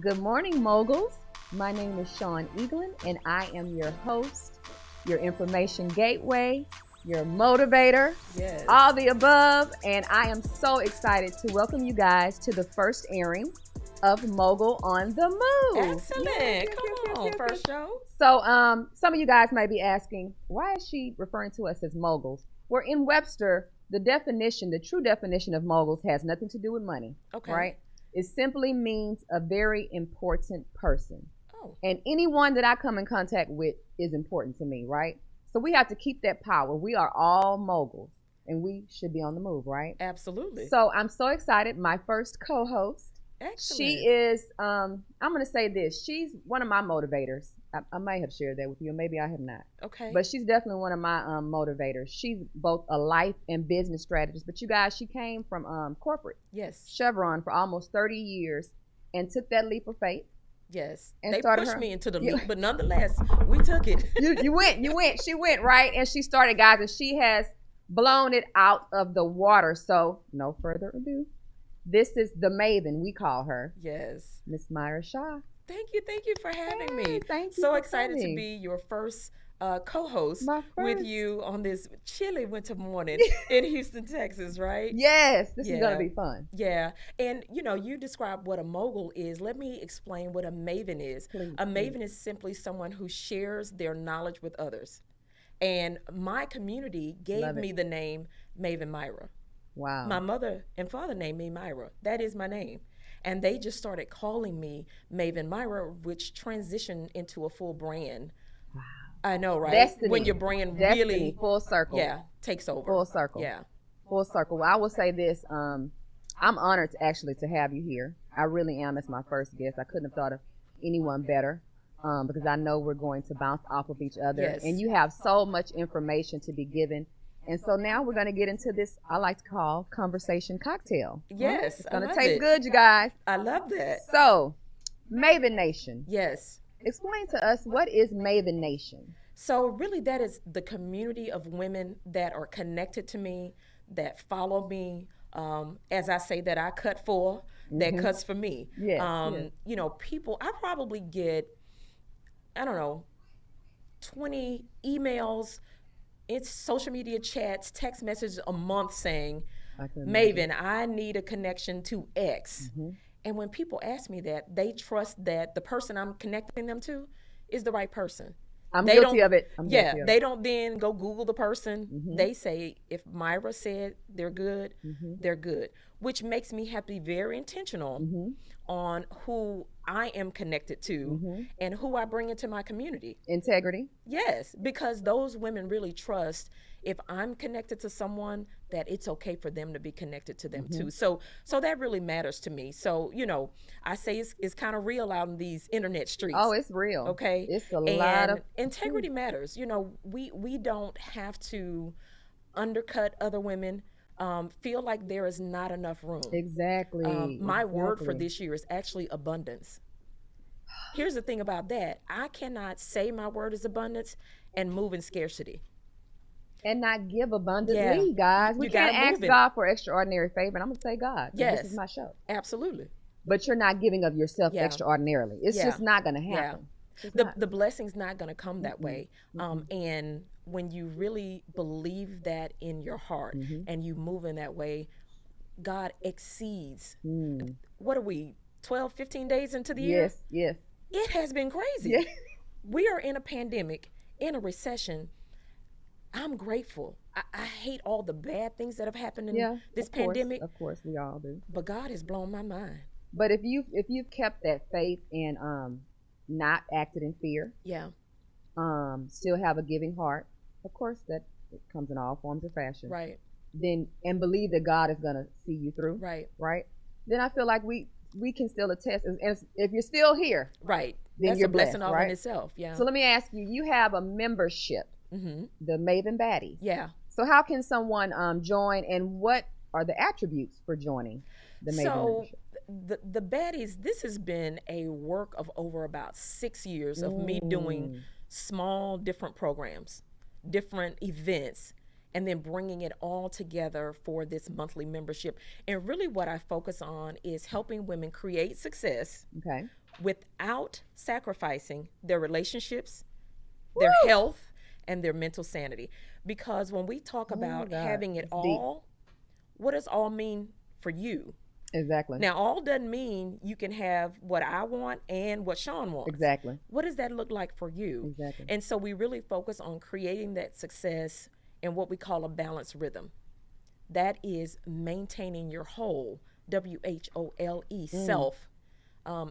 Good morning, moguls. My name is Shawn Eaglin, and I am your host, your information gateway, your motivator, yes, all the above. And I am so excited to welcome you guys to the first airing of Mogul on the Move. Excellent. Come on, first show. So some of you guys may be asking, why is she referring to us as moguls? We're in Webster. The definition, the true definition of moguls has nothing to do with money, right? It simply means a very important person. Oh. And anyone that I come in contact with is important to me, right? So we have to keep that power. We are all moguls, and we should be on the move, right? Absolutely. So I'm so excited. My first co-host. Excellent. She is, I'm going to say this. She's one of my motivators. I may have shared that with you, or maybe I have not. Okay. But she's definitely one of my motivators. She's both a life and business strategist. But you guys, she came from corporate. Yes. Chevron for almost 30 years and took that leap of faith. Yes. And they pushed me into the leap, but nonetheless, we took it. You went. She went, right? And she started, guys, and she has blown it out of the water. So no further ado. This is the Maven, we call her. Yes. Miss Miara Shaw. Thank you for having me. Thank you. So excited to be your first co-host with you on this chilly winter morning in Houston, Texas, right? Yes, this is going to be fun. Yeah, and you described what a mogul is. Let me explain what a maven is. Please, maven is simply someone who shares their knowledge with others. And my community gave me the name Maven Miara. Wow. My mother and father named me Miara. That is my name. And they just started calling me Maven Miara, which transitioned into a full brand. Wow. I know, right? Destiny. When your brand Destiny, really full circle. Yeah, takes over. Full circle. Yeah. Full circle. Well, I will say this. I'm honored to have you here. I really am as my first guest. I couldn't have thought of anyone better because I know we're going to bounce off of each other. Yes. And you have so much information to be given. And so now we're going to get into this, I like to call conversation cocktail. Yes. It's going to taste good, you guys. I love that. So, Maven Nation. Yes. Explain to us, what is Maven Nation? So really that is the community of women that are connected to me, that follow me. As I say, that I cut for, that cuts for me. Yes, people, I probably get, 20 emails, it's social media chats, text messages a month saying, Maven, I need a connection to X. And when people ask me that, they trust that the person I'm connecting them to is the right person. I'm guilty of it. They don't then go Google the person. They say, if Miara said they're good, they're good, which makes me have to be very intentional on who I am connected to and who I bring into my community. Integrity. Yes, because those women really trust if I'm connected to someone that it's okay for them to be connected to them too. So that really matters to me. So, I say it's kind of real out in these internet streets. Oh, it's real. Okay. It's a lot of integrity matters. We don't have to undercut other women, feel like there is not enough room. Exactly. My word for this year is actually abundance. Here's the thing about that. I cannot say my word is abundance and move in scarcity. And not give abundantly, guys. We can't ask God for extraordinary favor. And I'm going to say God. Yes. This is my show. Absolutely. But you're not giving of yourself extraordinarily. It's just not going to happen. The blessing's not going to come that way. And when you really believe that in your heart and you move in that way, God exceeds. What are we, 12, 15 days into the year? Yes. It has been crazy. Yes. We are in a pandemic, in a recession. I'm grateful. I hate all the bad things that have happened in this pandemic. Of course, we all do. But God has blown my mind. But if you've kept that faith and not acted in fear, still have a giving heart, of course that it comes in all forms of fashion. Right. Then and believe that God is gonna see you through. Right. Then I feel like we can still attest. And if you're still here, right, then that's you're a blessing blessed, all right? in itself. Yeah. So let me ask you. You have a membership, the Maven Baddies. Yeah. So how can someone join, and what are the attributes for joining the Maven membership? The Baddies, this has been a work of over about 6 years of me doing small different programs, different events, and then bringing it all together for this monthly membership. And really what I focus on is helping women create success without sacrificing their relationships, their health, and their mental sanity. Because when we talk about having it all, what does all mean for you? Exactly. Now, all doesn't mean you can have what I want and what Shawn wants. Exactly. What does that look like for you? Exactly. And so we really focus on creating that success in what we call a balanced rhythm. That is maintaining your whole, WHOLE, self,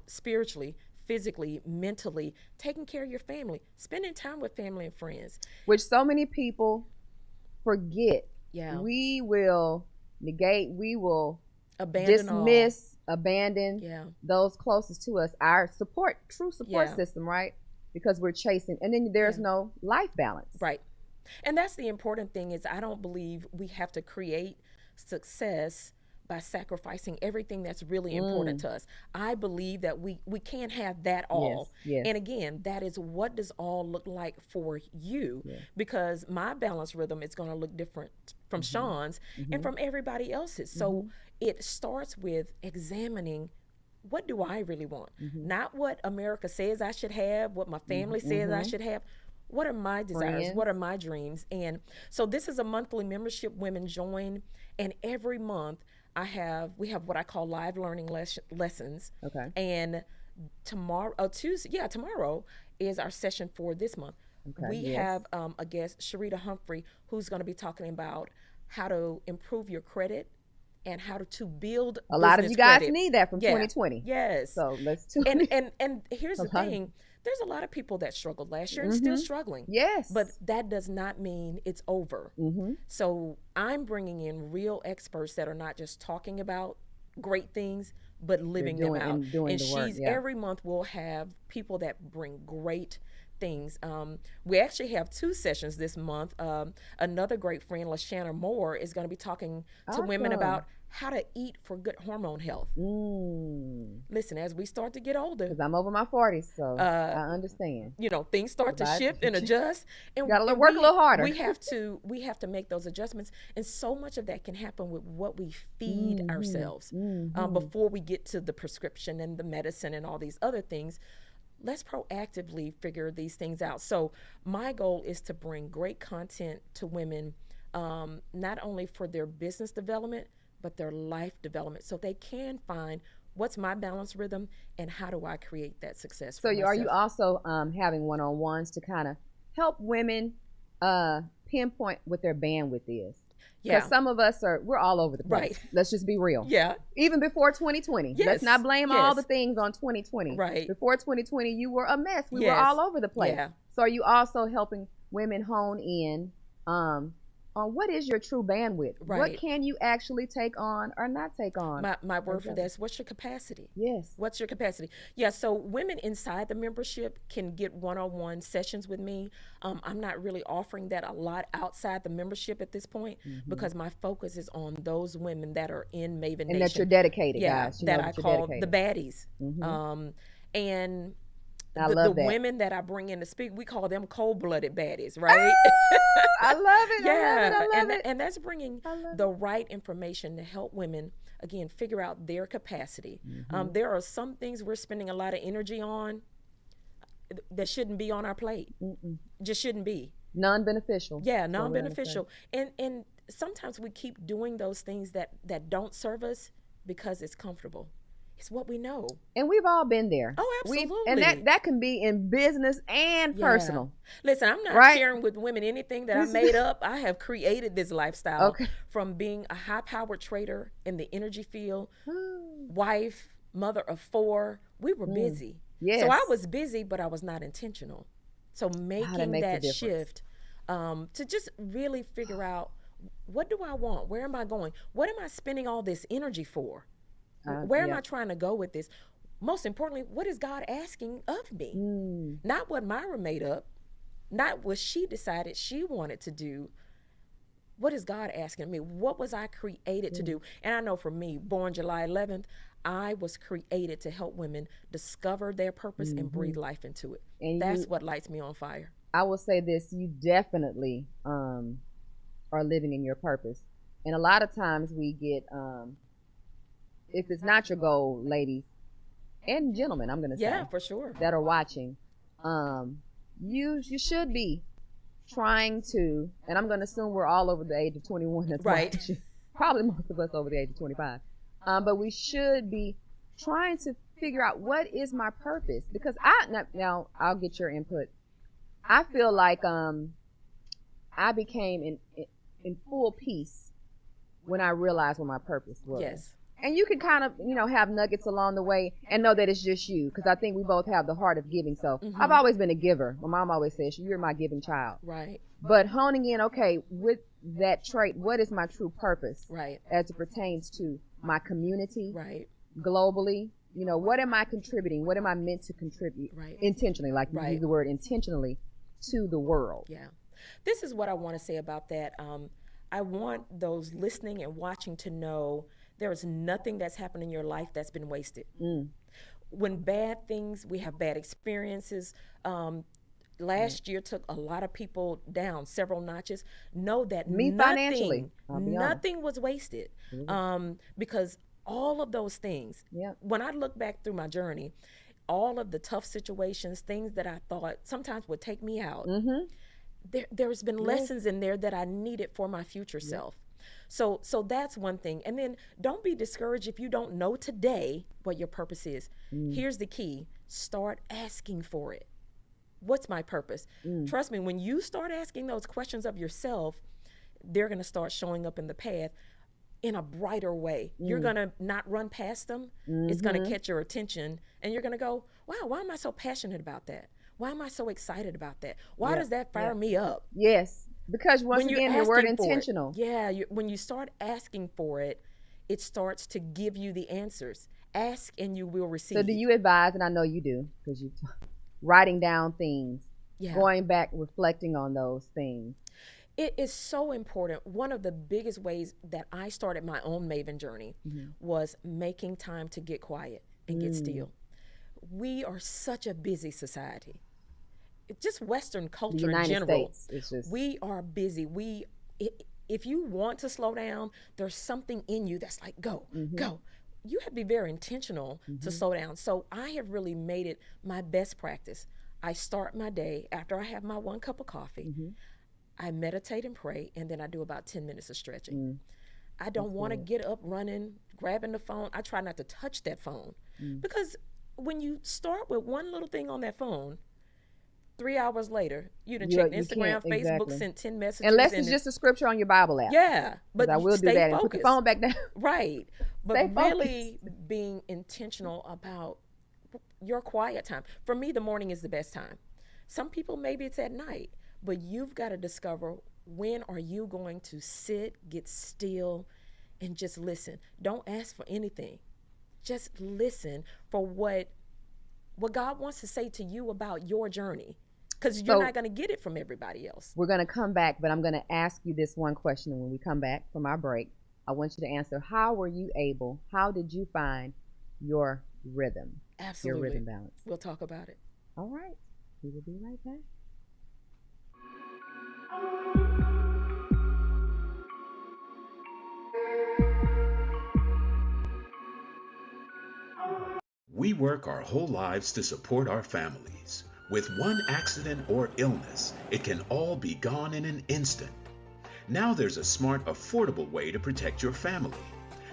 spiritually, physically, mentally, taking care of your family, spending time with family and friends. Which so many people forget. Yeah. We will negate, we will abandon those closest to us, our true support system, right? Because we're chasing, and then there's no life balance. Right. And that's the important thing is I don't believe we have to create success by sacrificing everything that's really important to us. I believe that we can't have that all. Yes. And again, that is what does all look like for you, because my balance rhythm is going to look different from Shawn's and from everybody else's. So it starts with examining, what do I really want? Not what America says I should have, what my family says I should have. What are my desires? Friends. What are my dreams? And so this is a monthly membership women join, and every month we have what I call live learning lessons. Okay. And tomorrow is our session for this month. Okay. We have a guest, Sharita Humphrey, who's going to be talking about how to improve your credit and how to build a lot of you guys credit. Need that from 2020. Yes. So let's tune in. And here's the thing. There's a lot of people that struggled last year and still struggling. Yes. But that does not mean it's over. So I'm bringing in real experts that are not just talking about great things, but living them out. And every month we'll have people that bring great things. We actually have 2 sessions this month. Another great friend, LaShanna Moore, is going to be talking to women about how to eat for good hormone health. Listen, as we start to get older, because I'm over my 40s, so I understand. Things start to shift and adjust, and gotta work a little harder. We have to make those adjustments, and so much of that can happen with what we feed ourselves before we get to the prescription and the medicine and all these other things. Let's proactively figure these things out. So my goal is to bring great content to women, not only for their business development, but their life development, so they can find what's my balance rhythm and how do I create that success for myself. Are you also having one-on-ones to kind of help women pinpoint what their bandwidth is? Because some of us we're all over the place. Right. Let's just be real. Yeah. Even before 2020. Yes. Let's not blame all the things on 2020. Right. Before 2020, you were a mess. We were all over the place. Yeah. So are you also helping women hone in on what is your true bandwidth? Right. What can you actually take on or not take on? My word for that is, what's your capacity? Yes. What's your capacity? Yeah, so women inside the membership can get one-on-one sessions with me. I'm not really offering that a lot outside the membership at this point because my focus is on those women that are in Maven Nation. And that you're dedicated, guys. That I call the baddies. And the women that I bring in to speak, we call them cold-blooded baddies, right? I love it. Yeah, I love it. And that's bringing the right information to help women, again, figure out their capacity. There are some things we're spending a lot of energy on that shouldn't be on our plate. Just shouldn't be. Non-beneficial. Yeah, non-beneficial. And sometimes we keep doing those things that don't serve us because it's comfortable. It's what we know. And we've all been there. Oh, absolutely. And that can be in business and personal. Listen, I'm not sharing with women anything that I made up. I have created this lifestyle from being a high-powered trader in the energy field, wife, mother of 4. We were busy. Yes. So I was busy, but I was not intentional. So making that shift to just really figure out, what do I want? Where am I going? What am I spending all this energy for? Where am I trying to go with this? Most importantly, what is God asking of me? Not what Myra made up, not what she decided she wanted to do. What is God asking of me? What was I created to do? And I know for me, born July 11th, I was created to help women discover their purpose and breathe life into it. And that's what lights me on fire. I will say this, you definitely are living in your purpose. And a lot of times we get... if it's not your goal, ladies, and gentlemen, I'm going to say. Yeah, for sure. That are watching. You should be trying to, and I'm going to assume we're all over the age of 21 that's right. watching. Probably most of us over the age of 25. But we should be trying to figure out what is my purpose, because now I'll get your input. I feel like I became in full peace when I realized what my purpose was. Yes. And you can kind of, have nuggets along the way and know that it's just you, because I think we both have the heart of giving. So I've always been a giver. My mom always says, you're my giving child. Right. But honing in, okay, with that trait, what is my true purpose? Right. As it pertains to my community. Right. Globally. What am I contributing? What am I meant to contribute? Right. Intentionally, like you use the word intentionally, to the world. Yeah. This is what I want to say about that. I want those listening and watching to know there is nothing that's happened in your life that's been wasted. When we have bad experiences. Last year took a lot of people down several notches. Know that financially, nothing was wasted, because all of those things, when I look back through my journey, all of the tough situations, things that I thought sometimes would take me out, there's been lessons in there that I needed for my future self. So that's one thing. And then don't be discouraged if you don't know today what your purpose is. Here's the key. Start asking for it. What's my purpose? Trust me, when you start asking those questions of yourself, they're going to start showing up in the path in a brighter way. You're going to not run past them. It's going to catch your attention, and you're going to go, wow, why am I so passionate about that? Why am I so excited about that? Why does that fire me up? Yes, because once again, the word intentional. When you start asking for it, it starts to give you the answers. Ask and you will receive. So do you advise, and I know you do, because you writing down things, going back, reflecting on those things? It is so important. One of the biggest ways that I started my own Maven journey was making time to get quiet and get still. We are such a busy society. Just Western culture in general. We are busy. If you want to slow down, there's something in you that's like, go. You have to be very intentional to slow down. So I have really made it my best practice. I start my day after I have my 1 cup of coffee. I meditate and pray, and then I do about 10 minutes of stretching. I don't want to get up running, grabbing the phone. I try not to touch that phone, because when you start with one little thing on that phone, 3 hours later, you done checked Instagram, Facebook, sent 10 messages. Unless it's just a scripture on your Bible app. Yeah, but I will do that and put the phone back down. Right, but really being intentional about your quiet time. For me, the morning is the best time. Some people, maybe it's at night, but you've got to discover, when are you going to sit, get still, and just listen. Don't ask for anything. Just listen for what God wants to say to you about your journey, because you're not going to get it from everybody else. We're going to come back, but I'm going to ask you this one question, and when we come back from our break, I want you to answer, how did you find your rhythm? Absolutely. Your rhythm balance. We'll talk about it. All right. We will be right back. We work our whole lives to support our families. With one accident or illness, it can all be gone in an instant. Now there's a smart, affordable way to protect your family.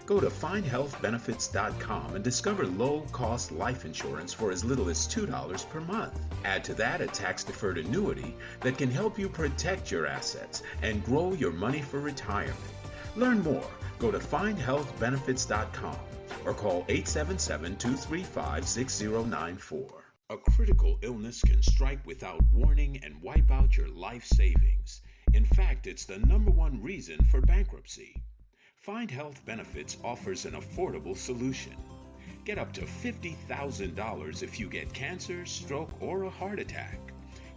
Go to findhealthbenefits.com and discover low-cost life insurance for as little as $2 per month. Add to that a tax-deferred annuity that can help you protect your assets and grow your money for retirement. Learn more. Go to findhealthbenefits.com or call 877-235-6094. A critical illness can strike without warning and wipe out your life savings. In fact, it's the #1 reason for bankruptcy. Find Health Benefits offers an affordable solution. Get up to $50,000 if you get cancer, stroke, or a heart attack,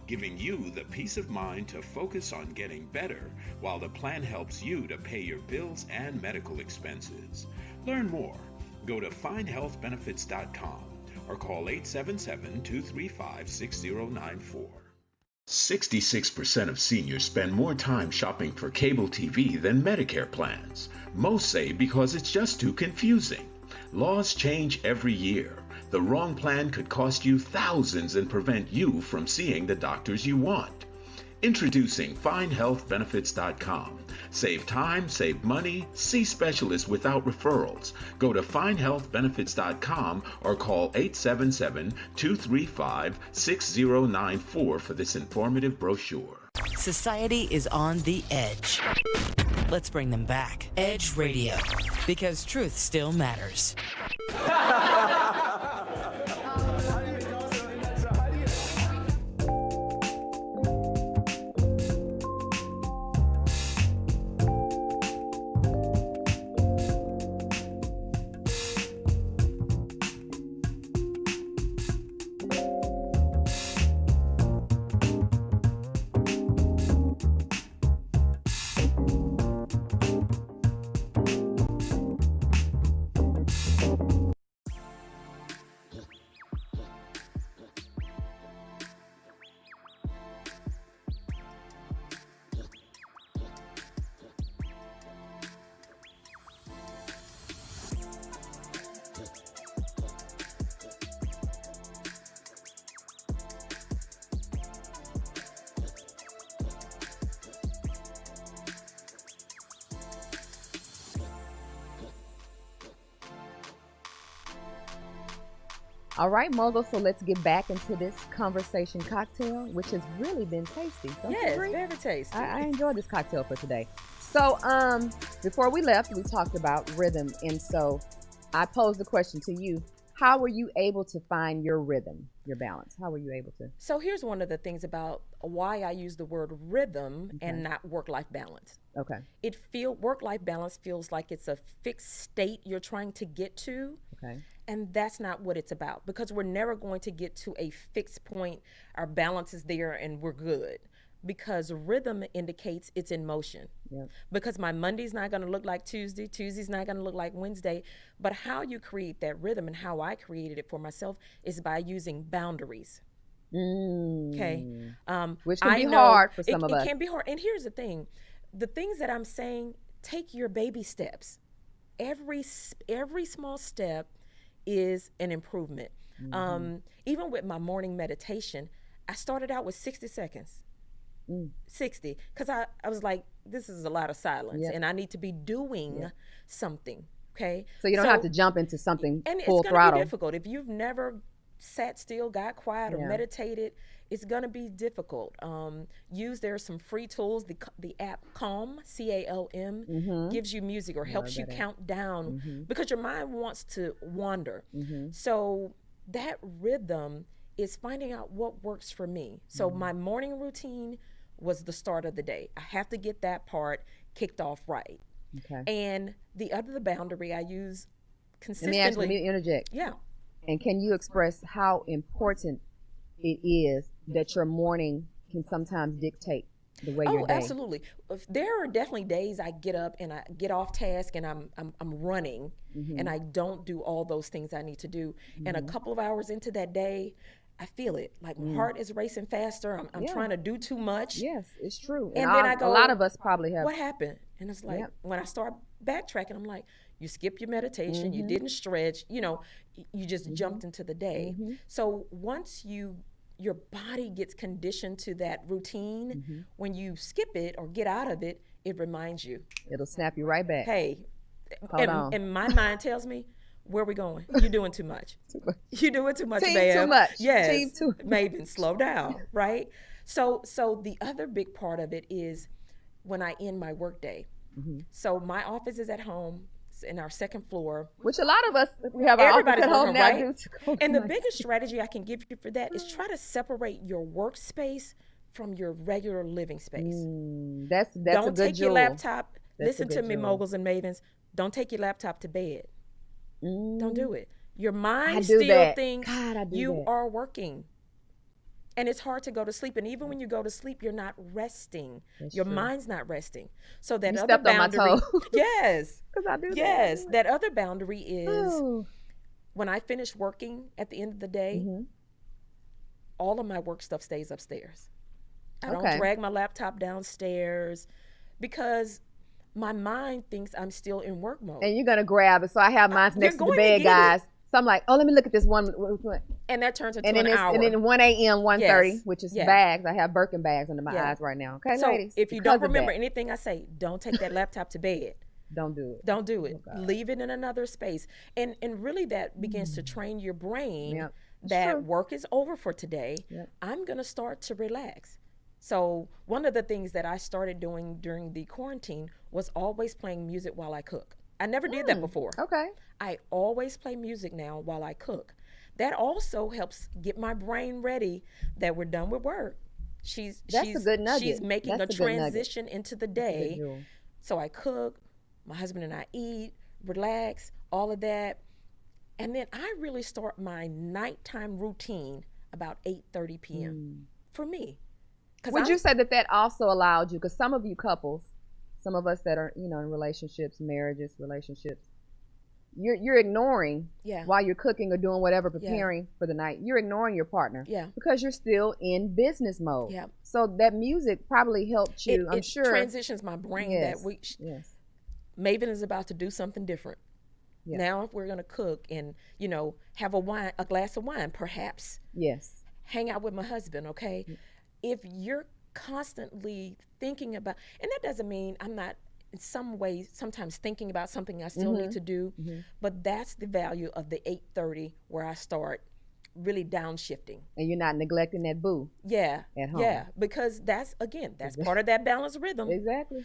giving you the peace of mind to focus on getting better while the plan helps you to pay your bills and medical expenses. Learn more. Go to findhealthbenefits.com or call 877-235-6094. 66% of seniors spend more time shopping for cable TV than Medicare plans. Most say because it's just too confusing. Laws change every year. The wrong plan could cost you thousands and prevent you from seeing the doctors you want. Introducing FindHealthBenefits.com. Save time, save money, see specialists without referrals. Go to FindHealthBenefits.com or call 877-235-6094 for this informative brochure. Society is on the edge. Let's bring them back. Edge Radio. Because truth still matters. All right, Mogul, so let's get back into this conversation cocktail, which has really been tasty. Yes, very tasty. I enjoyed this cocktail for today. So before we left, we talked about rhythm. And so I posed the question to you. How were you able to find your rhythm, your balance? How were you able to? So here's one of the things about why I use the word rhythm and not work-life balance. Okay. Work-life balance feels like it's a fixed state you're trying to get to. Okay. And that's not what it's about, because we're never going to get to a fixed point. Our balance is there and we're good, because rhythm indicates it's in motion. Yep. Because my Monday's not going to look like Tuesday, Tuesday's not going to look like Wednesday. But how you create that rhythm, and how I created it for myself, is by using boundaries. Okay. Which can be hard for some of us. It can be hard. And here's the thing. The things that I'm saying, take your baby steps. Every small step is an improvement. Even with my morning meditation, I started out with 60 seconds. 60, because I was like, this is a lot of silence, and I need to be doing something. Okay. So you don't have to jump into something and full it's throttle. Be difficult if you've never sat still, got quiet, or meditated. It's gonna be difficult. There are some free tools. The app Calm, CALM, gives you music or helps you count down, because your mind wants to wander. So that rhythm is finding out what works for me. So my morning routine was the start of the day. I have to get that part kicked off right. Okay. And the boundary I use consistently. Let me interject. Yeah. And can you express how important it is that your morning can sometimes dictate the way your day? Oh, absolutely. There are definitely days I get up and I get off task and I'm running, and I don't do all those things I need to do. And a couple of hours into that day, I feel it. Like my heart is racing faster. I'm trying to do too much. Yes, it's true. And then I go, a lot of us probably have. What happened? And it's like, when I start backtracking, I'm like, you skipped your meditation, you didn't stretch, you just jumped into the day. So once your body gets conditioned to that routine, when you skip it or get out of it, it reminds you. It'll snap you right back. Hey, and my mind tells me, where are we going? You're doing too much. You're doing too much, Team too much. Yes. Team too. Maven, slow down, right? So the other big part of it is when I end my workday. So my office is at home in our second floor. Which a lot of us, we have our office at home now. Right? And the biggest strategy I can give you for that is try to separate your workspace from your regular living space. That's Don't a good take your jewel. laptop. Listen to me, moguls and mavens. Don't take your laptop to bed. Don't do it. Your mind still thinks you are working. And it's hard to go to sleep. And even when you go to sleep, you're not resting. Your mind's not resting. So that other boundary. On my toe. Yes. Because I do that. Yes. That other boundary is when I finish working at the end of the day, all of my work stuff stays upstairs. I don't drag my laptop downstairs because my mind thinks I'm still in work mode. And you're going to grab it. So I have mine next to the bed, guys. So I'm like, oh, let me look at this one. And that turns into an hour. And then 1 a.m., 1:30, which is bags. I have Birkin bags under my eyes right now. Okay, so ladies. If you don't remember anything I say, don't take that laptop to bed. Don't do it. Don't do it. Okay. Leave it in another space. And really that begins to train your brain that work is over for today. I'm going to start to relax. So one of the things that I started doing during the quarantine was always playing music while I cook. I never did that before. Okay. I always play music now while I cook. That also helps get my brain ready that we're done with work. She's a good nugget. She's making a transition into the day. So I cook, my husband and I eat, relax, all of that. And then I really start my nighttime routine about 8:30 p.m. for me. Would you say that also allowed you, because some of you couples, some of us that are, in relationships, marriages, you're ignoring while you're cooking or doing whatever, preparing for the night. You're ignoring your partner because you're still in business mode. Yeah. So that music probably helped you, I'm sure. It transitions my brain that we, Maven is about to do something different. Yeah. Now if we're going to cook and, have a glass of wine, perhaps. Yes. Hang out with my husband, okay? Yeah. If you're constantly thinking about, and that doesn't mean I'm not in some ways sometimes thinking about something I still need to do, but that's the value of the 8:30 where I start really downshifting. And you're not neglecting that boo. Yeah. At home. Yeah, because that's part of that balanced rhythm. Exactly.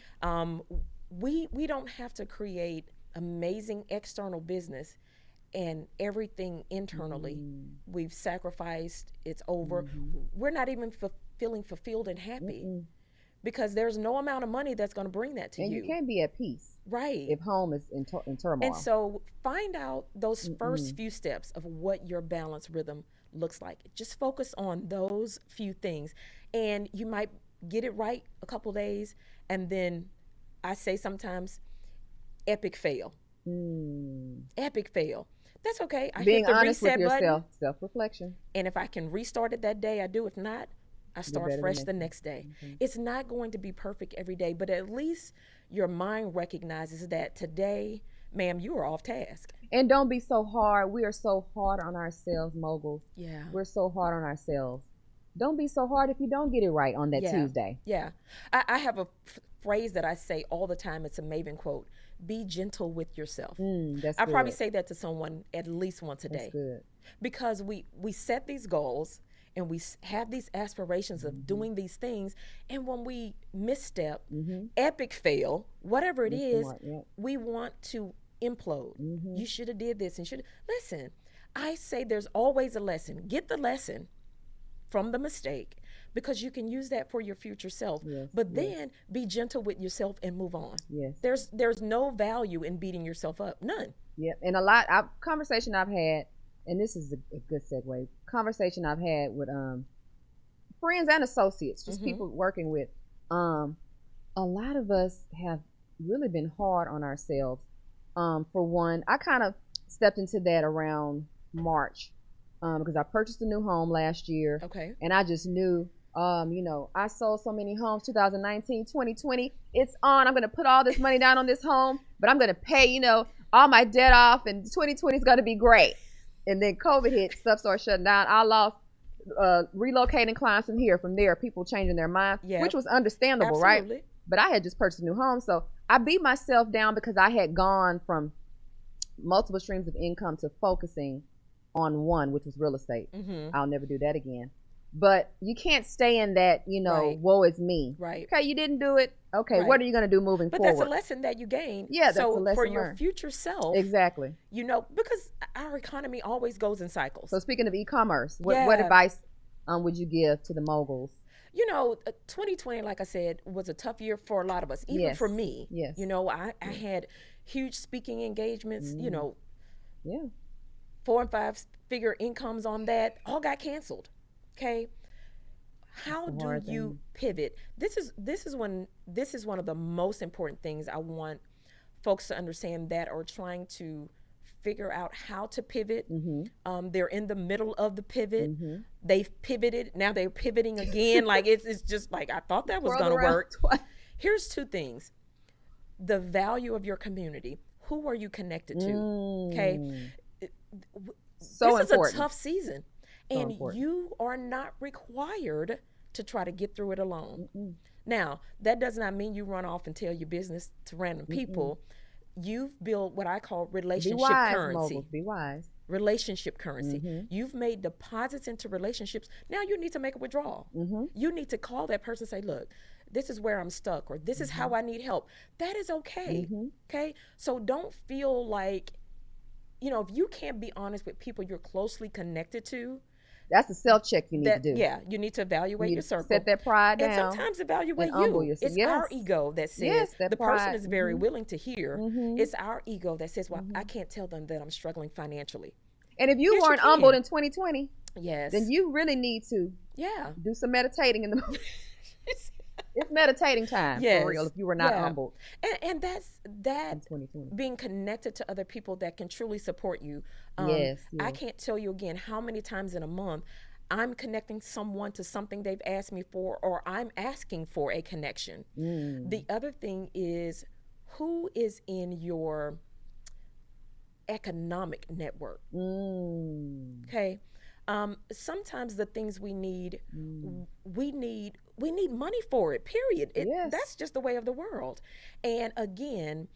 We don't have to create amazing external business and everything internally we've sacrificed. It's over. We're not even feeling fulfilled and happy because there's no amount of money that's going to bring that to you. And you can't be at peace, right? If home is in turmoil. And so find out those first few steps of what your balanced rhythm looks like. Just focus on those few things, and you might get it right a couple days, and then I say sometimes epic fail. Epic fail. That's okay. I Being hit the honest reset with yourself, button, self-reflection. And if I can restart it that day, I do. If not, I start fresh the next day. It's not going to be perfect every day, but at least your mind recognizes that today, ma'am, you are off task. And don't be so hard. We are so hard on ourselves, moguls. Yeah. We're so hard on ourselves. Don't be so hard if you don't get it right on that Tuesday. Yeah. I have a phrase that I say all the time. It's a Maven quote. Be gentle with yourself. That's I good. probably say that to someone at least once a day. That's good. Because we set these goals and we have these aspirations of doing these things, and when we misstep, epic fail, whatever it is, we want to implode. You should have did this and should listen. I say there's always a lesson. Get the lesson from the mistake, because you can use that for your future self. But then be gentle with yourself and move on. There's no value in beating yourself up. None. And conversation I've had, and this is a good segue, conversation I've had with friends and associates, just people working with, a lot of us have really been hard on ourselves. For one, I kind of stepped into that around March, because I purchased a new home last year. Okay. And I just knew, I sold so many homes, 2019, 2020. It's on. I'm going to put all this money down on this home, but I'm going to pay, all my debt off, and 2020 is going to be great. And then COVID hit, stuff started shutting down. I lost relocating clients from there, people changing their mind, which was understandable, right? But I had just purchased a new home. So I beat myself down because I had gone from multiple streams of income to focusing on one, which was real estate. I'll never do that again. But you can't stay in that, woe is me. Right. Okay, you didn't do it. Okay, what are you going to do moving forward? But that's a lesson that you gained. Yeah, that's a lesson for your learned. future self. Exactly. Because our economy always goes in cycles. So speaking of e-commerce, what advice would you give to the moguls? 2020, like I said, was a tough year for a lot of us, even for me. Yes. I had huge speaking engagements, 4 and 5 figure incomes on that, all got canceled. Okay. How do you pivot? This is one of the most important things I want folks to understand that are trying to figure out how to pivot. They're in the middle of the pivot. They've pivoted. Now they're pivoting again. Like it's just like, I thought that was going to work. Here's 2 things. The value of your community. Who are you connected to? Okay. So this important. is a tough season, So and important. you are not required to try to get through it alone. Mm-mm. Now, that does not mean you run off and tell your business to random people. You've built what I call Be relationship wise, currency. moguls. Be wise. Relationship currency. Mm-hmm. You've made deposits into relationships. Now you need to make a withdrawal. Mm-hmm. You need to call that person and say, look, this is where I'm stuck, or this is how I need help. That is okay. Okay? So don't feel like, if you can't be honest with people you're closely connected to, That's a self check you need to do. Yeah, you need to evaluate your circle. Set that pride down. And sometimes evaluate humble you. yourself. It's Yes. our ego that says, Yes, that the person pride. is very willing to hear. Mm-hmm. It's our ego that says, well, I can't tell them that I'm struggling financially. And if you Yes, you weren't can. humbled in 2020, Yes. then you really need to Yeah. do some meditating in the It's meditating time, Yes. for real, if you were not humbled And that's in that 2020. being connected to other people that can truly support you. Yes, I yes. can't tell you again how many times in a month I'm connecting someone to something they've asked me for, or I'm asking for a connection. The other thing is, who is in your economic network? Okay. Sometimes the things we need, we need money for it, period. Yes. That's just the way of the world. And again,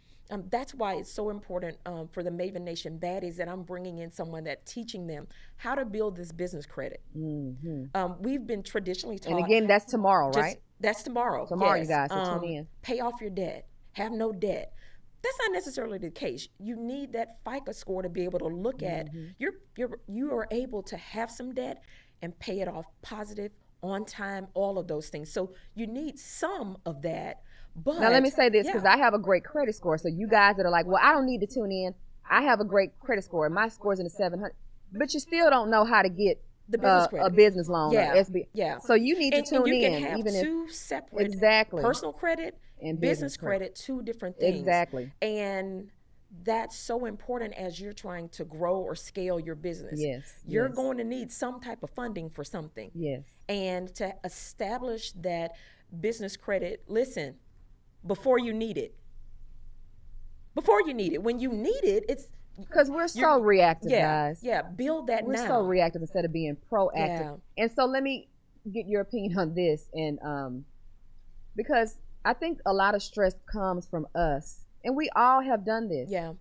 that's why it's so important for the Maven Nation baddies that I'm bringing in someone that teaching them how to build this business credit. We've been traditionally taught. And again, that's tomorrow, right? That's tomorrow. Tomorrow, yes. you guys, so tune in. Pay off your debt. Have no debt. That's not necessarily the case. You need that FICO score to be able to look at you are able to have some debt and pay it off positive, on time, all of those things. So you need some of that. But Now, let me say this, because I have a great credit score. So you guys that are like, well, I don't need to tune in. I have a great credit score. My score's in the 700. But you still don't know how to get the business a business loan or SB. Yeah. So you need to tune and you in. can have even two separate exactly. personal credit and business credit, two different things. Exactly. And that's so important as you're trying to grow or scale your business. Yes. You're going to need some type of funding for something. Yes. And to establish that business credit, listen, before you need it. When you need it, it's because we're so reactive, guys. Yeah, build that we're now. We're so reactive instead of being proactive. Yeah. And so let me get your opinion on this. And because I think a lot of stress comes from us. And we all have done this. Yeah.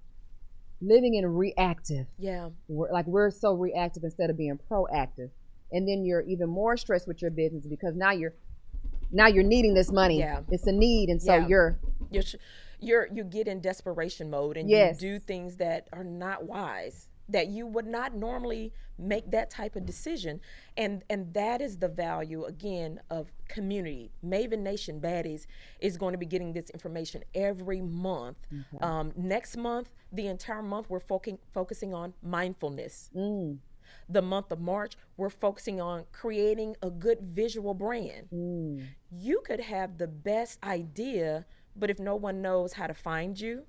Living in reactive. Yeah. We're so reactive instead of being proactive. And then you're even more stressed with your business because now you're needing this money. Yeah. It's a need. And so you get in desperation mode and you do things that are not wise, that you would not normally make that type of decision. And that is the value, again, of community. Maven Nation Baddies is going to be getting this information every month. Okay. Next month, the entire month, we're focusing on mindfulness. The month of March, we're focusing on creating a good visual brand. You could have the best idea, but if no one knows how to find you,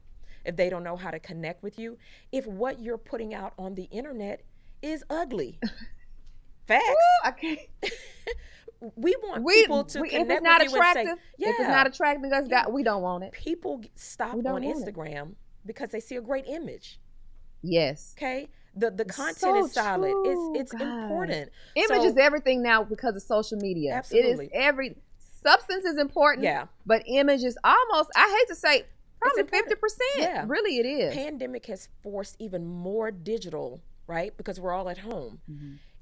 if they don't know how to connect with you, if what you're putting out on the internet is ugly. Facts. Ooh, I can't. We want people to connect with you and say, if it's not attracting us, we don't want it. People stop on Instagram because they see a great image. Yes. Okay? The content is solid. It's important. Image is everything now because of social media. Absolutely. It is substance is important. Yeah. But image is almost, I hate to say, probably 50%. Yeah. Really it is. Pandemic has forced even more digital, right? Because we're all at home.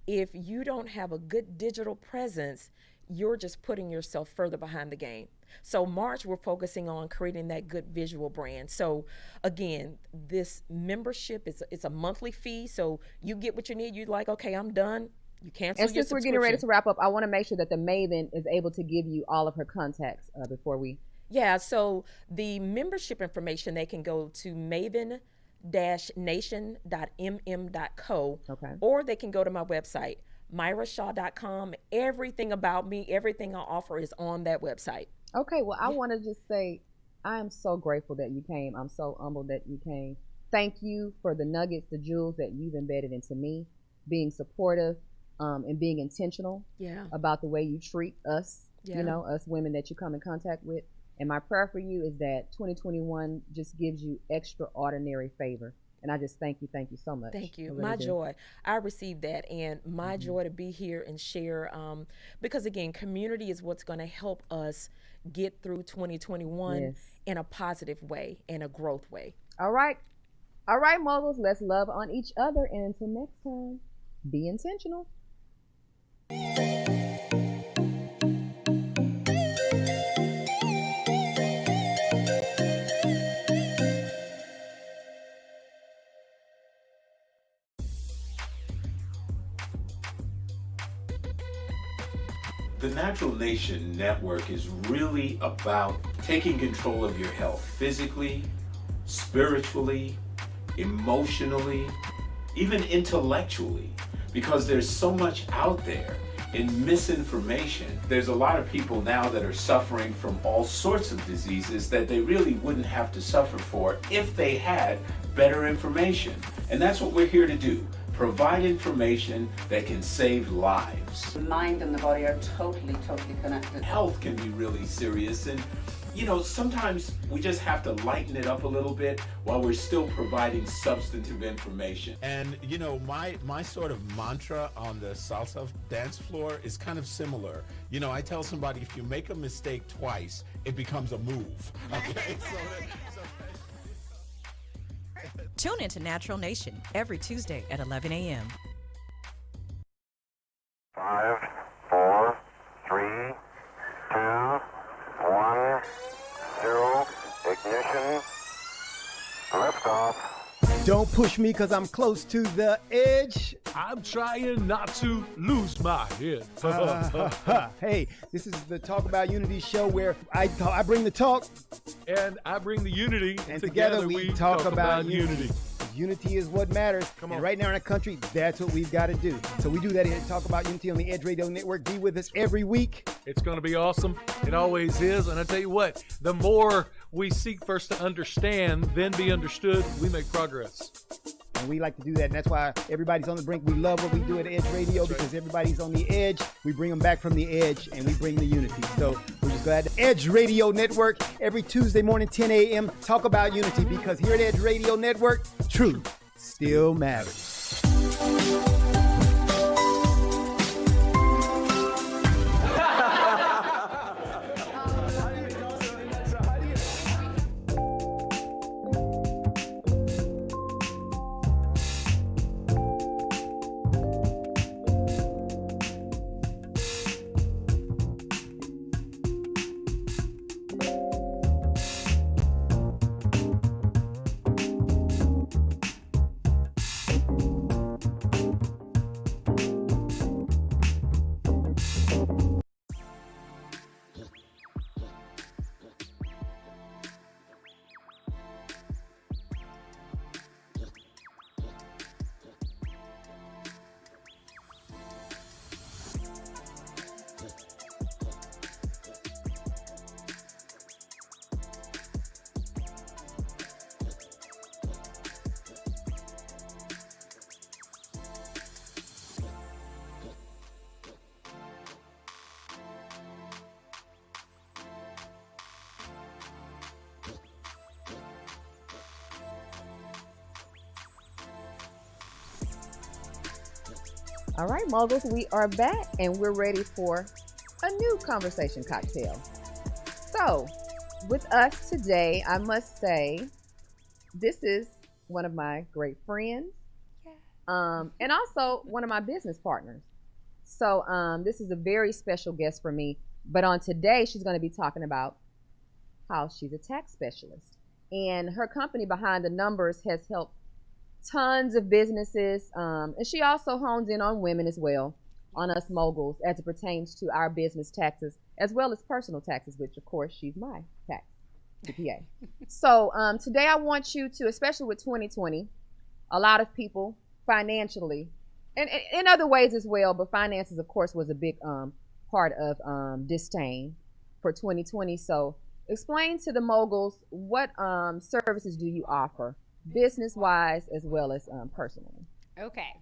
If you don't have a good digital presence, you're just putting yourself further behind the game. So March, we're focusing on creating that good visual brand. So again, this membership is a monthly fee. So you get what you need. You're like, okay, I'm done. You cancel your subscription. And since we're getting ready to wrap up, I want to make sure that the Maven is able to give you all of her contacts before we. Yeah, so the membership information, they can go to maven-nation.mm.co. Okay. Or they can go to my website, MyraShaw.com. Everything about me, everything I offer is on that website. Okay, well, I want to just say I am so grateful that you came. I'm so humbled that you came. Thank you for the nuggets, the jewels that you've embedded into me, being supportive and being intentional about the way you treat us, us women that you come in contact with. And my prayer for you is that 2021 just gives you extraordinary favor And I just thank you so much. Thank you. My joy. I received that, and my joy to be here and share, because again, community is what's going to help us get through 2021 in a positive way, in a growth way. All right, moguls, let's love on each other, and until next time, be intentional. The Natural Nation Network is really about taking control of your health physically, spiritually, emotionally, even intellectually, because there's so much out there in misinformation. There's a lot of people now that are suffering from all sorts of diseases that they really wouldn't have to suffer for if they had better information. And that's what we're here to do. Provide information that can save lives. The mind and the body are totally connected. Health can be really serious, and sometimes we just have to lighten it up a little bit while we're still providing substantive information. And my sort of mantra on the salsa dance floor is kind of similar. I tell somebody, if you make a mistake twice, it becomes a move. Okay. Tune into Natural Nation every Tuesday at 11 a.m. 5, 4, 3, 2, 1, 0, ignition, liftoff. Don't push me because I'm close to the edge. I'm trying not to lose my head. Hey, this is the Talk About Unity show where I bring the talk. And I bring the unity. And together we talk about unity. Unity is what matters. Come on. And right now in our country, that's what we've got to do. So we do that here at Talk About Unity on the Edge Radio Network. Be with us every week. It's going to be awesome. It always is. And I tell you what, the more we seek first to understand, then be understood, we make progress. And we like to do that. And that's why everybody's on the brink. We love what we do at Edge Radio because everybody's on the edge. We bring them back from the edge and we bring the unity. So we're just glad to Edge Radio Network every Tuesday morning, 10 a.m. Talk About Unity because here at Edge Radio Network, truth still matters. All right, moguls, we are back and we're ready for a new conversation cocktail. So, with us today, I must say, this is one of my great friends, and also one of my business partners. So, this is a very special guest for me. But on today, she's going to be talking about how she's a tax specialist, and her company Behind the Numbers has helped tons of businesses, and she also hones in on women as well, on us moguls as it pertains to our business taxes as well as personal taxes, which of course she's my tax CPA. So today I want you to, especially with 2020, a lot of people financially and in other ways as well, but finances of course was a big part of disdain for 2020. So explain to the moguls, what services do you offer business-wise as well as personally? Okay,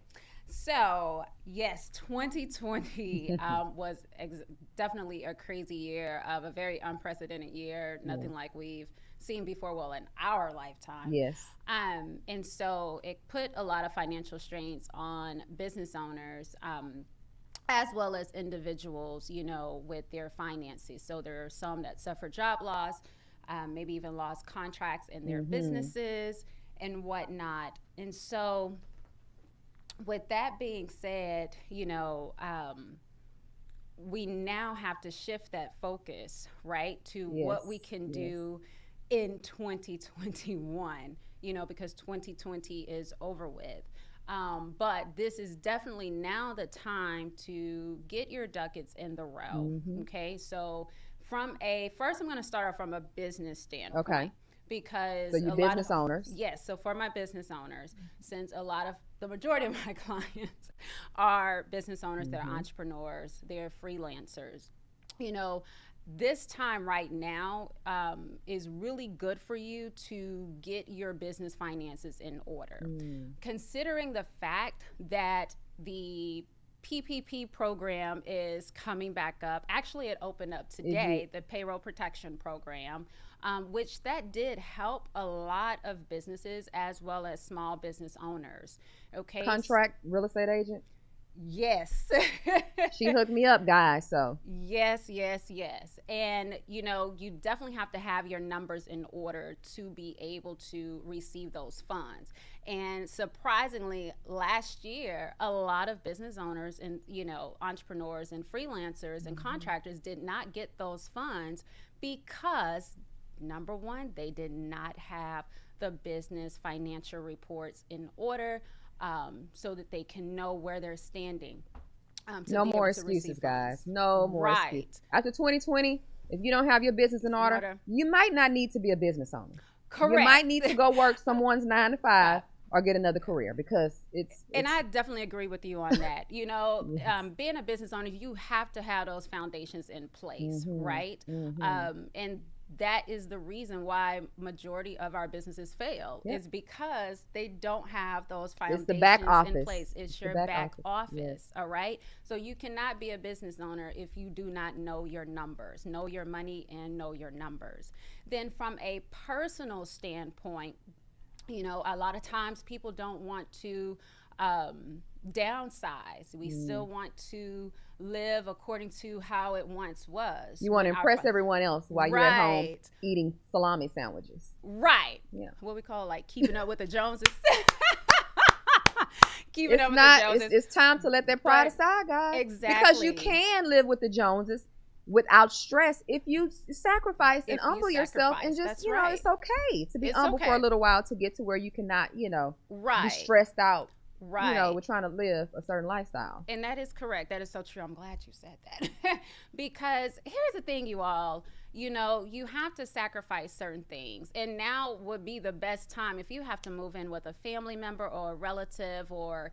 So, yes, 2020 was definitely a crazy year, of a very unprecedented year, nothing like we've seen before, well, in our lifetime. Yes. And so it put a lot of financial strains on business owners, as well as individuals, with their finances. So there are some that suffer job loss, maybe even lost contracts in their businesses and whatnot. And so with that being said, we now have to shift that focus, right, to what we can do in 2021, because 2020 is over with. But this is definitely now the time to get your ducats in the row. Okay, so first I'm going to start off from a business standpoint. Okay. Because so you business owners. Yes, so for my business owners, since the majority of my clients are business owners, they're entrepreneurs, they're freelancers, this time right now is really good for you to get your business finances in order. Considering the fact that the PPP program is coming back up. Actually, it opened up today, the payroll protection program, which that did help a lot of businesses as well as small business owners. Okay. Contract real estate agent? Yes. She hooked me up, guys, so. Yes. And, you definitely have to have your numbers in order to be able to receive those funds. And surprisingly, last year, a lot of business owners and, entrepreneurs and freelancers and contractors did not get those funds because, number one, they did not have the business financial reports in order, so that they can know where they're standing. No more excuses, guys. No more excuses. After 2020, if you don't have your business in order, you might not need to be a business owner. Correct. You might need to go work someone's 9 to 5 or get another career because it's and I definitely agree with you on that. Being a business owner, you have to have those foundations in place, right? And that is the reason why majority of our businesses fail is because they don't have those foundations in place. It's your back office. All right. So you cannot be a business owner if you do not know your numbers, know your money and know your numbers. Then from a personal standpoint, a lot of times people don't want to downsize. We still want to live according to how it once was. You want to impress everyone else while you're at home eating salami sandwiches. Right. Yeah. What we call keeping up with the Joneses. It's time to let that pride aside, guys. Exactly. Because you can live with the Joneses without stress if you sacrifice and humble yourself and just, it's okay to be humble for a little while to get to where you cannot, be stressed out. We're trying to live a certain lifestyle. And that is correct. That is so true. I'm glad you said that. Because here's the thing, you all, you have to sacrifice certain things. And now would be the best time if you have to move in with a family member or a relative or,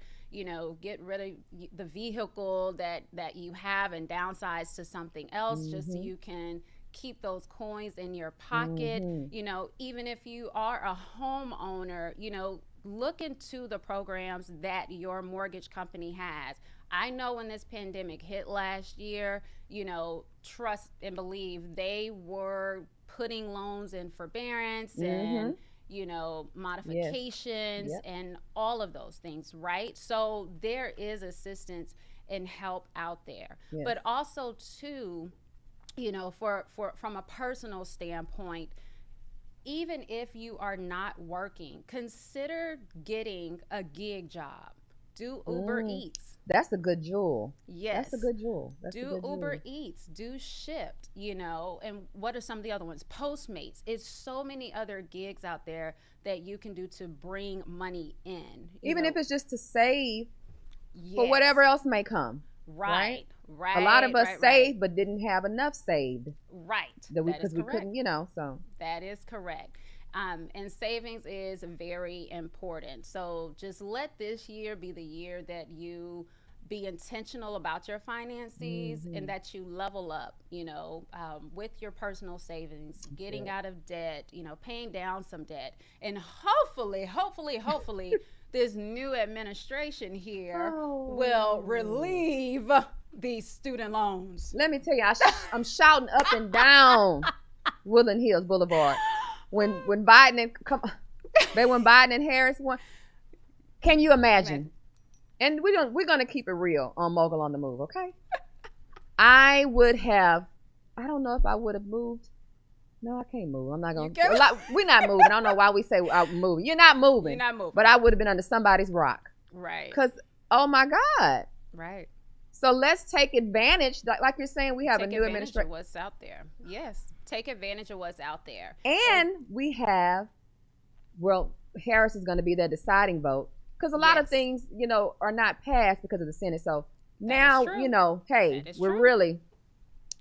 get rid of the vehicle that you have and downsize to something else just so you can keep those coins in your pocket. Even if you are a homeowner, look into the programs that your mortgage company has. I know when this pandemic hit last year, trust and believe they were putting loans in forbearance and, modifications and all of those things, right? So there is assistance and help out there. But also too, from a personal standpoint, even if you are not working, consider getting a gig job. Do Uber Eats. That's a good jewel. Yes. That's a good jewel. Do Uber Eats. Do Shipt, and what are some of the other ones? Postmates. It's so many other gigs out there that you can do to bring money in. Even if it's just to save for whatever else may come. Right. A lot of us saved but didn't have enough saved. Right. Because we couldn't, so. That is correct. And savings is very important. So just let this year be the year that you be intentional about your finances and that you level up, with your personal savings, getting out of debt, paying down some debt. And hopefully, this new administration here will relieve these student loans. Let me tell you, I'm shouting up and down Woodland Hills Boulevard when Biden and Harris won. Can you imagine? And we're gonna keep it real on Mogul on the Move, okay? I don't know if I would have moved. No, I can't move. I'm not going to. We're not moving. I don't know why we say I'm moving. You're not moving. You're not moving. But I would have been under somebody's rock. Right. Because, oh my God. Right. So let's take advantage. Like you're saying, we have a new administration. Take advantage of what's out there. Yes. Take advantage of what's out there. And we have, Harris is going to be their deciding vote. Because a lot of things, are not passed because of the Senate. So now, hey, we're really.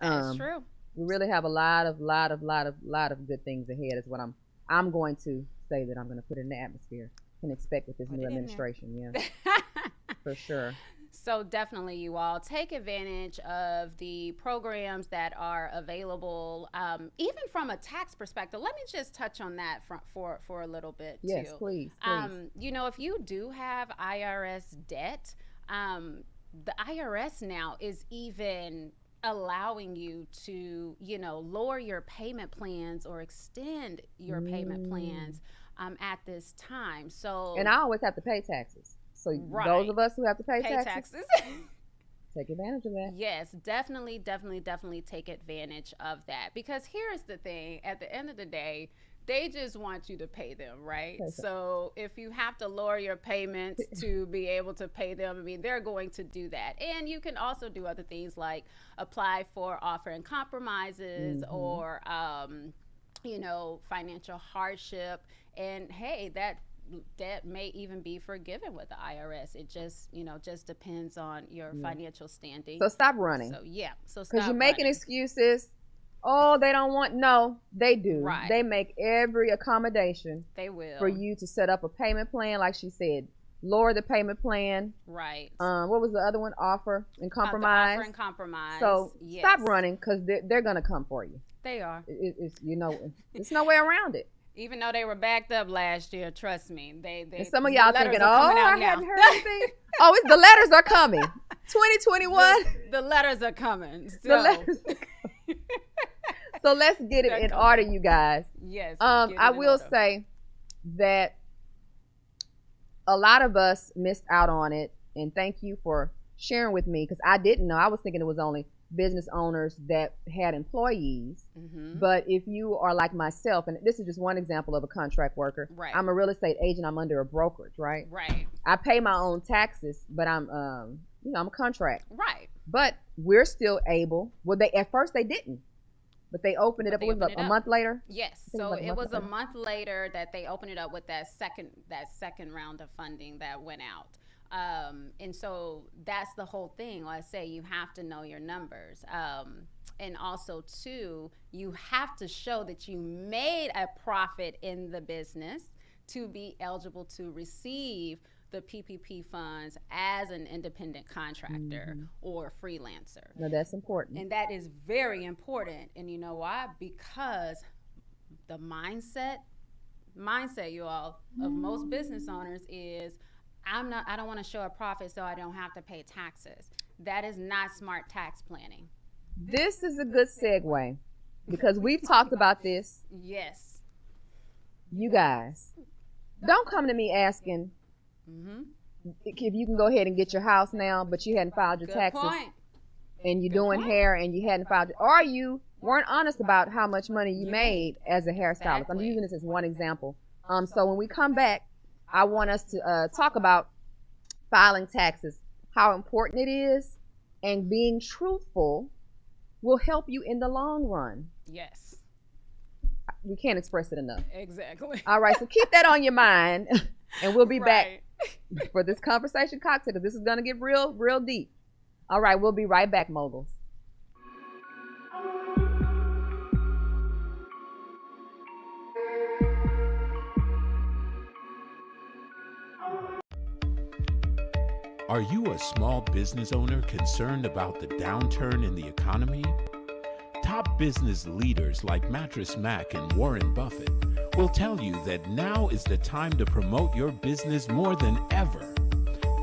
That's true. We really have a lot of good things ahead. Is what I'm going to say that I'm going to put in the atmosphere. Can expect with this new administration. Yeah, for sure. So definitely, you all take advantage of the programs that are available, even from a tax perspective. Let me just touch on that for a little bit too. Yes, please. If you do have IRS debt, the IRS now is even allowing you to, lower your payment plans or extend your payment plans at this time. So, and I always have to pay taxes. So those of us who have to pay taxes. Take advantage of that. Yes, definitely take advantage of that. Because here's the thing, at the end of the day, they just want you to pay them, right? So if you have to lower your payments to be able to pay them, they're going to do that. And you can also do other things like apply for offer and compromises or, financial hardship. And hey, that debt may even be forgiven with the IRS. It just depends on your financial standing. So stop running. So stop because you're making excuses. Oh, they don't want. No, they do. Right. They make every accommodation. They will. For you to set up a payment plan, like she said. Lower the payment plan. Right. What was the other one? Offer and compromise. Offer and compromise. So stop running because they're going to come for you. They are. It's no way around it. Even though they were backed up last year, trust me, they and some of y'all thinking, I hadn't heard anything. The letters are coming. 2021. The letters are coming. So. The letters are coming. So let's get it in order, you guys. Yes. I will say that a lot of us missed out on it, and thank you for sharing with me because I didn't know. I was thinking it was only business owners that had employees. But if you are like myself, and this is just one example of a contract worker, I'm a real estate agent. I'm under a brokerage, right? Right. I pay my own taxes, but I'm a contract. Right. But we're still able. Well, at first they didn't. But they opened it up. Was it a month later? Yes. So it was a month later that they opened it up with that second round of funding that went out. And so that's the whole thing. Like I say, you have to know your numbers. And also, too, you have to show that you made a profit in the business to be eligible to receive the PPP funds as an independent contractor or freelancer. No, that's important. And that is very important. And you know why? Because the mindset, you all, of most business owners is, I don't want to show a profit so I don't have to pay taxes. That is not smart tax planning. This is a good segue because we've talked about this. Yes. You guys, don't come to me asking if you can go ahead and get your house now, but you hadn't filed your taxes. Point. And you're doing hair and you hadn't filed it. Or you weren't honest about how much money you made as a hairstylist. Exactly. I'm using this as one example. So when we come back, I want us to talk about filing taxes, how important it is, and being truthful will help you in the long run. Yes. We can't express it enough. Exactly. All right, so keep that on your mind, and we'll be back for this conversation cocktail. This is going to get real deep. All right, we'll be right back, moguls. Are you a small business owner concerned about the downturn in the economy? Top business leaders like Mattress Mac and Warren Buffett will tell you that now is the time to promote your business more than ever.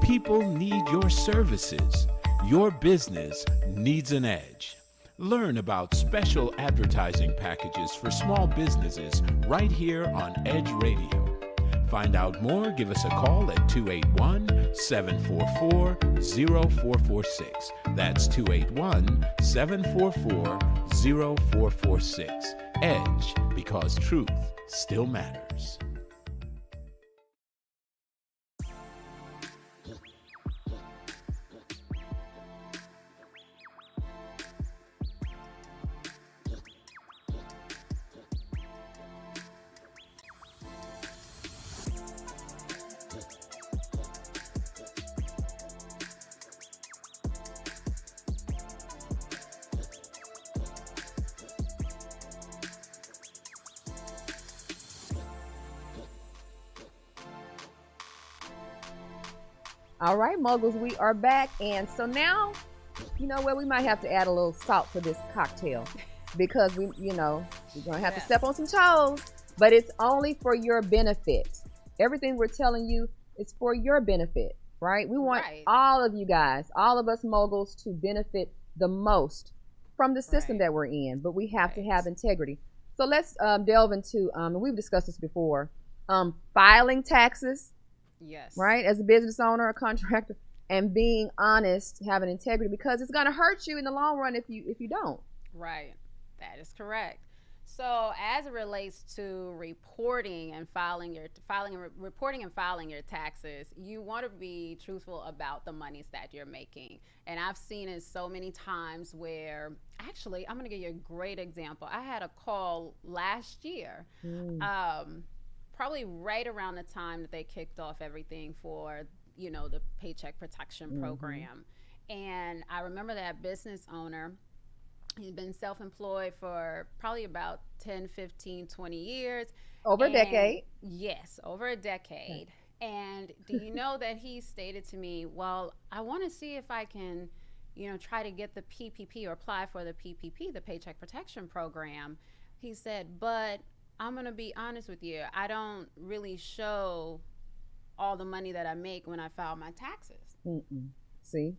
People need your services. Your business needs an edge. Learn about special advertising packages for small businesses right here on Edge Radio. Find out more, give us a call at 281-744-0446. That's 281-744-0446. Edge, because truth still matters. All right, Moguls, we are back. And so now, you know what, we might have to add a little salt to this cocktail because we're going to have to step on some toes, but it's only for your benefit. Everything we're telling you is for your benefit, right? We want all of you guys, all of us Moguls to benefit the most from the system that we're in, but we have to have integrity. So let's delve into, and we've discussed this before, filing taxes. Yes. Right? As a business owner, a contractor, and being honest, having integrity, because it's going to hurt you in the long run if you don't. Right. That is correct. So as it relates to reporting and filing your taxes, you want to be truthful about the monies that you're making. And I've seen it so many times where, actually, I'm going to give you a great example. I had a call last year. Probably right around the time that they kicked off everything for, the Paycheck Protection Program. And I remember that business owner, he's been self-employed for probably about 10, 15, 20 years. Over a decade. Yes, over a decade. And do you know that he stated to me, well, I want to see if I can, try to get the PPP or apply for the PPP, the Paycheck Protection Program. He said, but I'm going to be honest with you. I don't really show all the money that I make when I file my taxes. See?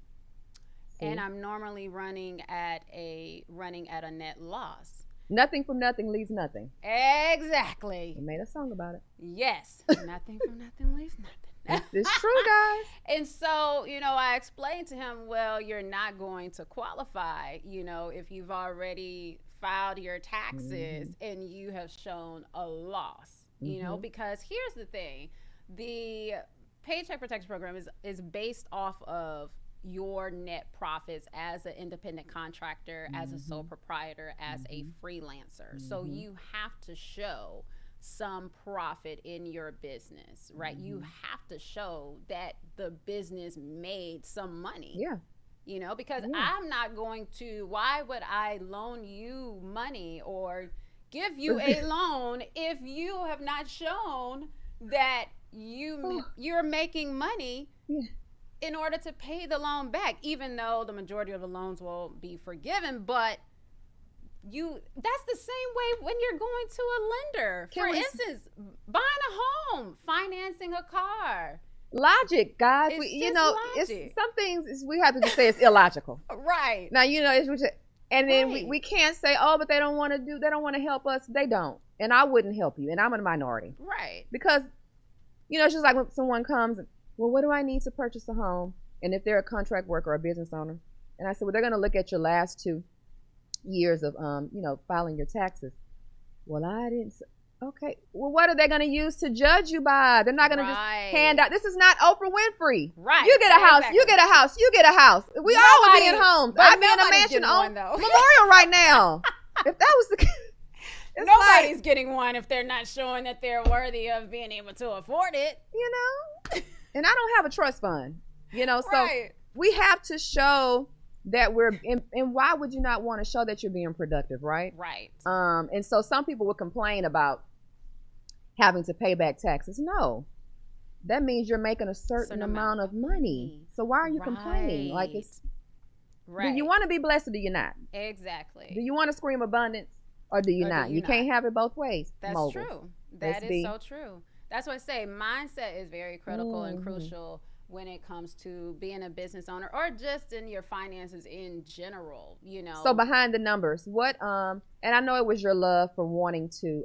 And I'm normally running at a net loss. Nothing from nothing leaves nothing. Exactly. They made a song about it. Yes. Nothing from nothing leaves nothing. It's true, guys. And so, I explained to him, well, you're not going to qualify, if you've already filed your taxes and you have shown a loss, because here's the thing. The Paycheck Protection Program is based off of your net profits as an independent contractor, as a sole proprietor, as a freelancer. So you have to show some profit in your business, right? You have to show that the business made some money. Yeah. Because I'm not going to, why would I loan you money or give you a loan if you have not shown that you're making monay in order to pay the loan back, even though the majority of the loans will be forgiven, but that's the same way when you're going to a lender. For instance, buying a home, financing a car. Logic, guys. It's some things we have to just say it's illogical. Right. Now, and then we can't say, oh, but they don't want to help us. They don't. And I wouldn't help you. And I'm a minority. Right. Because, it's just like when someone comes, well, what do I need to purchase a home? And if they're a contract worker or a business owner, and I said, well, they're going to look at your last 2 years of, filing your taxes. Well, I didn't. Okay. Well, what are they going to use to judge you by? They're not going to just hand out. This is not Oprah Winfrey. Right. You get a house. You get a house. You get a house. We all would be in homes. I'd be in a mansion on Memorial right now. If that was the case. Nobody's getting one if they're not showing that they're worthy of being able to afford it. And I don't have a trust fund. So we have to show that we're and why would you not want to show that you're being productive, right? Right. And so some people would complain about having to pay back taxes. No, that means you're making a certain amount of money. So why are you complaining? Like Do you want to be blessed or do you not? Exactly. Do you want to scream abundance Or do you not? You can't have it both ways. That's Mogul. true. That is so true. That's why I say mindset is very critical and crucial when it comes to being a business owner or just in your finances in general, you know. So behind the numbers, what and I know it was your love for wanting to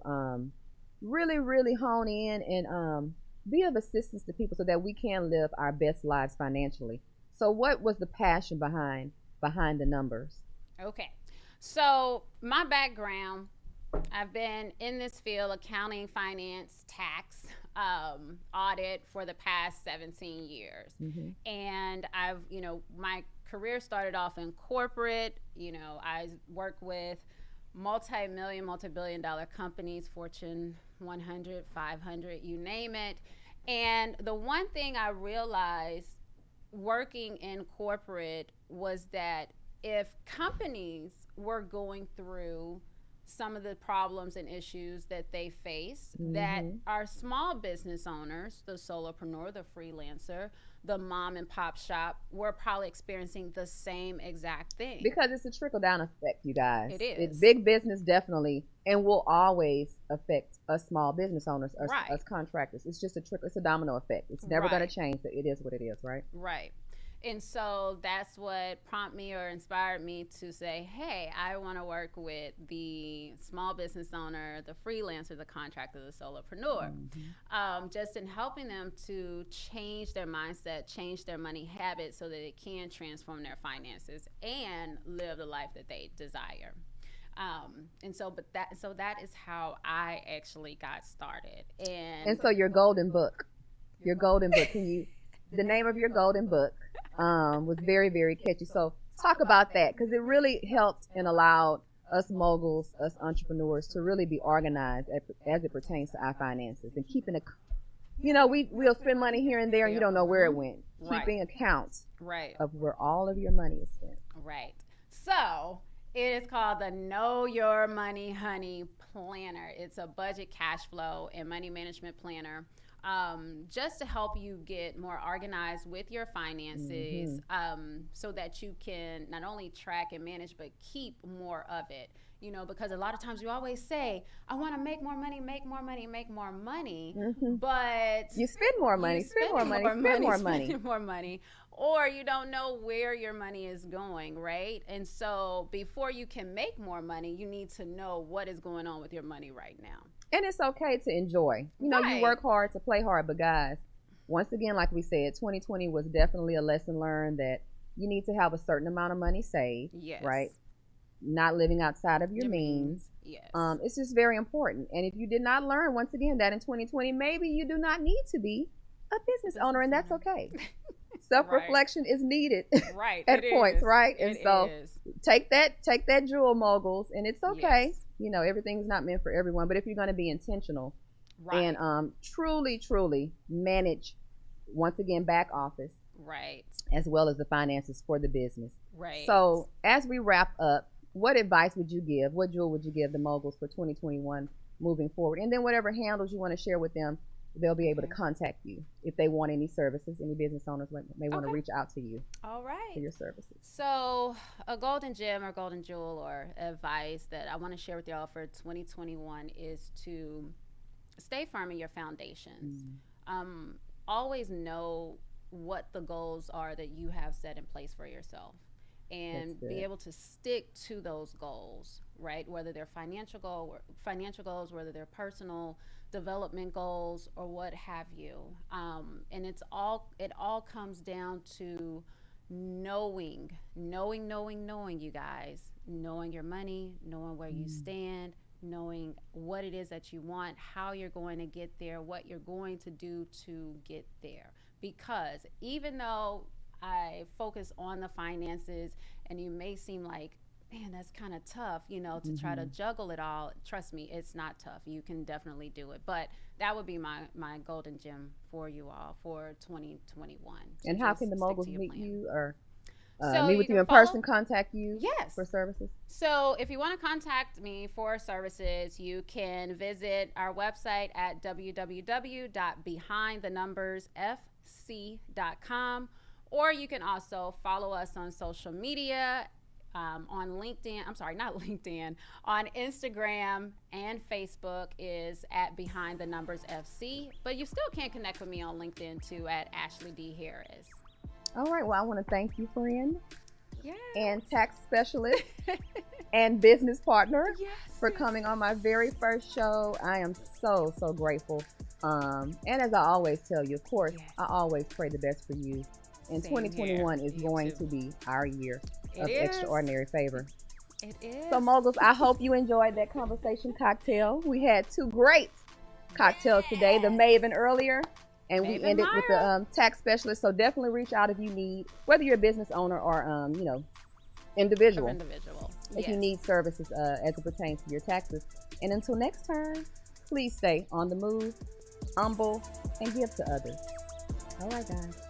really, really hone in and be of assistance to people so that we can live our best lives financially. So what was the passion behind the numbers? Okay. So my background, I've been in this field, accounting, finance, tax, audit for the past 17 years. And I've, you know, my career started off in corporate. You know, I worked with multi-billion dollar companies, Fortune 100, 500, you name it. And the one thing I realized working in corporate was that if companies were going through some of the problems and issues that they face, that our small business owners, the solopreneur, the freelancer, the mom and pop shop, were probably experiencing the same exact thing. Because it's a trickle down effect, you guys. It is. It's big business, definitely, and will always affect us small business owners, us contractors. It's just a trickle. It's a domino effect. It's never going to change. It is what it is, right? Right. And so that's what prompted me or inspired me to say, hey, I want to work with the small business owner, the freelancer, the contractor, the solopreneur, just in helping them to change their mindset, change their money habits so that it can transform their finances and live the life that they desire. And so that is how I actually got started. And so your golden book, the name of your golden book was very, very catchy. So talk about that, because it really helped and allowed us moguls, us entrepreneurs, to really be organized as it pertains to our finances and keeping we'll spend money here and there and you don't know where it went. Keeping accounts of where all of your money is spent. Right. So it is called the Know Your Money Honey Planner. It's a budget, cash flow, and money management planner. Just to help you get more organized with your finances, so that you can not only track and manage, but keep more of it. You know, because a lot of times you always say, I want to make more money, make more money, make more money, but you spend more money, spend more money, or you don't know where your money is going, right? And so before you can make more money, you need to know what is going on with your money right now. And it's okay to enjoy. You know, you work hard to play hard, but guys, once again, like we said, 2020 was definitely a lesson learned that you need to have a certain amount of money saved, right? Not living outside of your means. Yes. It's just very important. And if you did not learn, once again, that in 2020, maybe you do not need to be a business owner, and that's okay. Self-reflection is needed at points, right? And so take that jewel, moguls, and it's okay. You know, everything's not meant for everyone, but if you're going to be intentional and truly manage, once again, back office, as well as the finances for the business. So as we wrap up, what advice would you give? What jewel would you give the moguls for 2021 moving forward? And then whatever handles you want to share with them, they'll be able to contact you if they want any services. Any business owners may want to reach out to you. All right. For your services. So a golden gem or golden jewel or advice that I want to share with y'all for 2021 is to stay firm in your foundations. Always know what the goals are that you have set in place for yourself, and be able to stick to those goals, right? Whether they're financial goals, whether they're personal development goals, or what have you. And it all comes down to knowing, you guys, knowing your money, knowing where you stand, knowing what it is that you want, how you're going to get there, what you're going to do to get there. Because even though I focus on the finances, and you may seem like, man, that's kind of tough, you know, to try to juggle it all. Trust me, it's not tough. You can definitely do it. But that would be my golden gem for you all for 2021. And how can the moguls meet you or meet with you in person, contact you for services? So if you want to contact me for services, you can visit our website at www.behindthenumbersfc.com, or you can also follow us on social media On LinkedIn, I'm sorry, not LinkedIn, on Instagram and Facebook is at Behind the Numbers FC, but you still can connect with me on LinkedIn too at Ashley D. Harris. All right, well, I want to thank you, friend. Yes. And tax specialist and business partner yes, for coming on my very first show. I am so grateful. And as I always tell you, of course, I always pray the best for you. And 2021 is going to be our year of extraordinary favor. It is. So, Moguls, I hope you enjoyed that conversation cocktail. We had two great cocktails today, the Maven earlier, and we ended with the tax specialist. So definitely reach out if you need, whether you're a business owner or, individual. If you need services as it pertains to your taxes. And until next time, please stay on the move, humble, and give to others. All right, guys.